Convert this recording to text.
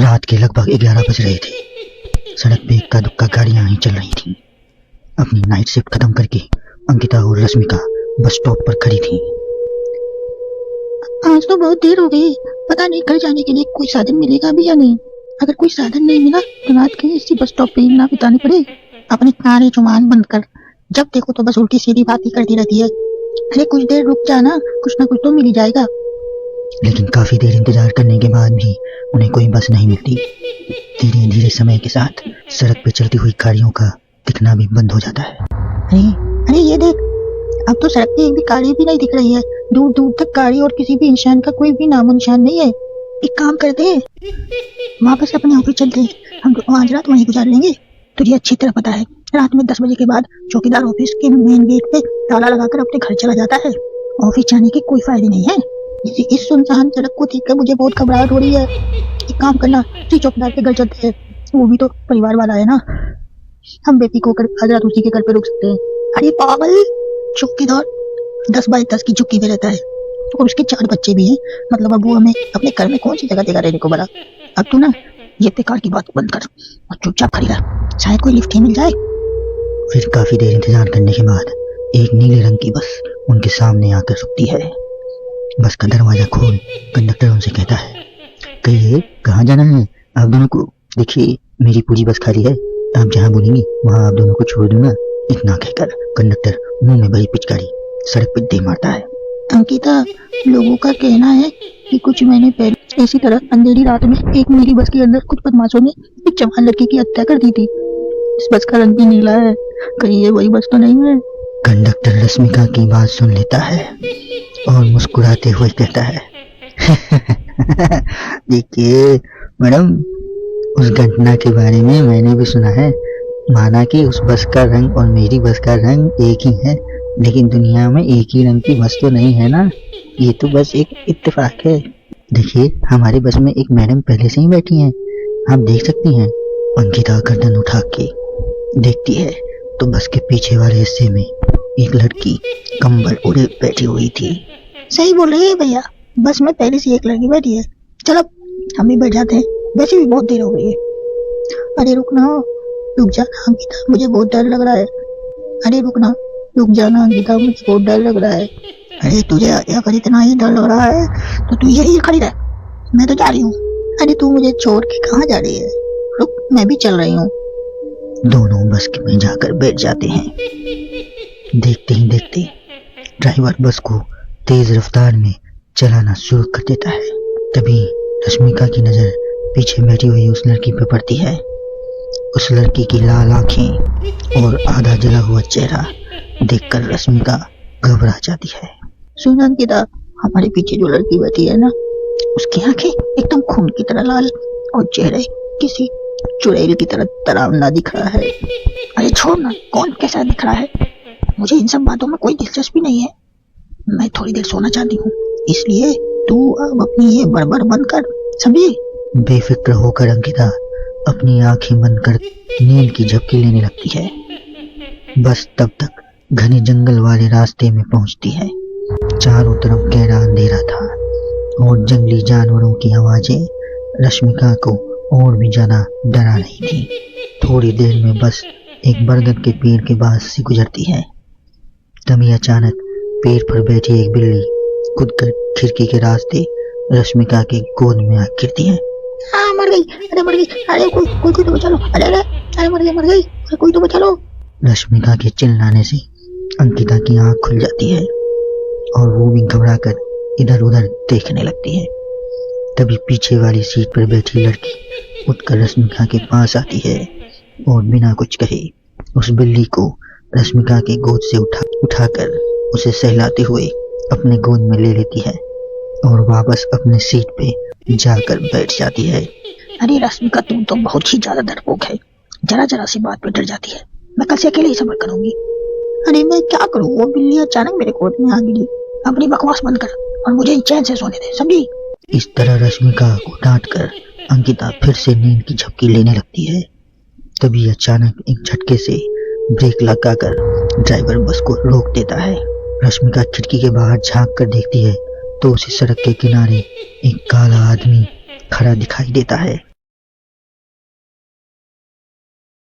रात के लगभग 11 बज रहे थे। सड़क पे इक्का दुक्का गाड़ियां ही चल रही थीं। अपनी नाइट शिफ्ट खत्म करके अंकिता और रश्मिका बस स्टॉप पर खड़ी थीं। आज तो बहुत देर हो गई, पता नहीं घर जाने के लिए कोई साधन मिलेगा भी या नहीं। अगर कोई साधन नहीं मिला तो रात के इसी बस स्टॉप पे ही ना बितानी पड़े। अपनी कारे जुबान बंद कर, जब देखो तो बस उल्टी सीधी बातें करती रहती है। अरे कुछ देर रुक जाना, कुछ ना कुछ तो मिल ही जाएगा। लेकिन काफी देर इंतजार करने के बाद भी उन्हें कोई बस नहीं मिलती। धीरे धीरे समय के साथ सड़क पे चलती हुई गाड़ियों का दिखना भी बंद हो जाता है। अरे ये देख, अब तो सड़क पे एक भी गाड़ी भी नहीं दिख रही है। दूर दूर तक गाड़ी और किसी भी इंसान का कोई भी नामो निशान नहीं है। एक काम करते हैं, वापस अपने ऑफिस चलते हैं। हम आज रात वहीं गुजार लेंगे। तुझे अच्छी तरह पता है, रात में 10 बजे के बाद चौकीदार ऑफिस के मेन गेट पे ताला लगाकर अपने घर चला जाता है। ऑफिस जाने के कोई फायदे नहीं है। इस सुनसान सड़क को देखकर मुझे बहुत घबराहट हो रही है। एक काम करना, चौकीदार के घर चलते हैं। वो भी तो परिवार वाला है ना। हम बेफिक्र होकर आज रात उसी के घर पे रुक सकते हैं। अरे पागल, चौकीदार 10 बाय 10 की चुक्की में रहता है और उसके 4 बच्चे भी हैं। मतलब अब वो हमें अपने घर में कौन सी जगह देगा रहने को भला। अब तू ना ये बेकार की बात बंद कर और चुपचाप खड़ी रह, शायद कोई लिफ्ट ही मिल जाए। फिर काफी देर इंतजार करने के बाद एक नीले रंग की बस उनके सामने आकर रुकती है। बस का दरवाजा खोल कंडक्टर उनसे कहता है, कहिए कहाँ जाना है आप दोनों को? देखिए मेरी पूरी बस खाली है, आप जहाँ बोलेंगी वहाँ आप दोनों को छोड़ दूंगा। इतना कहकर कंडक्टर मुंह में भरी पिचकारी सड़क पर दे मारता है। अंकिता, लोगों का कहना है कि कुछ महीने पहले इसी तरह अंधेरी रात में एक नीली बस के अंदर कुछ बदमाशों ने एक जवान लड़की की हत्या कर दी थी। इस बस का रंग भी नीला है, कहीं ये वही बस तो नहीं है? कंडक्टर रश्मिका की बात सुन लेता है और मुस्कुराते हुए कहता है, देखिए मैडम, उस घटना के बारे में मैंने भी सुना है। माना कि उस बस का रंग और मेरी बस का रंग एक ही है, लेकिन दुनिया में एक ही रंग की बस तो नहीं है ना। ये तो बस एक इत्तेफाक है। देखिए हमारी बस में एक मैडम पहले से ही बैठी हैं, आप देख सकती हैं। अंकिता गर्दन उठा के देखती है तो बस के पीछे वाले हिस्से में एक लड़की कंबल ओढ़े बैठी हुई थी। सही बोल रहे हैं भैया, बस में पहले से एक लड़की बैठी है। चलो हम भी बैठ जाते हैं, वैसे भी बहुत देर हो गई है। अरे रुकना, रुक जाना अंकिता, मुझे बहुत डर लग रहा है। अरे रुकना, रुक जाना अंकिता, मुझे बहुत डर लग रहा है। अरे तुझे अगर इतना ही डर लग रहा है तो तू यही खड़ी रह, मैं तो जा रही हूँ। अरे तू मुझे छोड़ के कहाँ जा रही है? रुक, मैं भी चल रही हूँ। दोनों बस में जाकर बैठ जाते हैं। देखते ही देखते ड्राइवर बस को तेज रफ्तार में चलाना शुरू कर देता है। तभी रश्मिका की नजर पीछे बैठी हुई उस लड़की पर पड़ती है। उस लड़की की लाल आंखें और आधा जला हुआ चेहरा देखकर रश्मिका घबरा जाती है। सुन अंकिता, हमारे पीछे जो लड़की बैठी है ना, उसकी आंखें एकदम खून की तरह लाल और चेहरे किसी चुड़ैल की तरह डरावना दिख रहा है। अरे छोड़ ना, कौन कैसा दिख रहा है? मुझे इन सब बातों में कोई दिलचस्पी नहीं है। मैं थोड़ी देर सोना चाहती हूँ, इसलिए तू अब अपनी ये बड़बड़ बंद कर, समझी? बेफिक्र होकर अंकिता अपनी आंखें बंद कर नींद की झपकी लेने लगती है। बस तब तक घने जंगल वाले रास्ते में पहुंचती है। चारों तरफ गहरा अंधेरा था और जंगली जानवरों की आवाजें रश्मिका को और भी ज्यादा डरा रही थी। थोड़ी देर में बस एक बरगद के पेड़ के पास से गुजरती है। तभी अचानक पेड़ पर बैठी एक बिल्ली कूदकर खिड़की के रास्ते रश्मिका के गोद में आ गिरती है। हाँ मर गई, अरे मर गई, अरे कोई तो बचा लो, अरे मर गई, अरे कोई तो बचा लो। रश्मिका के चिल्लाने से अंकिता की आंख खुल जाती है और वो भी घबराकर इधर उधर देखने लगती है। तभी पीछे वाली सीट पर बैठी लड़की उठकर रश्मिका के पास आती है और बिना कुछ कहे उस बिल्ली को रश्मिका के गोद से उठाकर उसे सहलाते हुए अपने गोद में ले लेती है और वापस अपने सीट पे जाकर बैठ जाती है। अरे रश्मिका, तुम तो बहुत ही ज्यादा डरपोक है, जरा जरा सी बात पे डर जाती है। मैं कल से अकेले ही सफर करूंगी। अरे मैं क्या करूं, वो बिल्ली अचानक मेरे गोद में आ गिरी। अपनी बकवास बंद कर और मुझे चैन से सोने दे, समझी? इस तरह रश्मिका को डांटकर अंकिता फिर से नींद की झपकी लेने लगती है। तभी अचानक एक झटके से ब्रेक लगाकर ड्राइवर बस को रोक देता है। रश्मिका खिड़की के बाहर झांक कर देखती है तो उसे सड़क के किनारे एक काला आदमी खड़ा दिखाई देता है।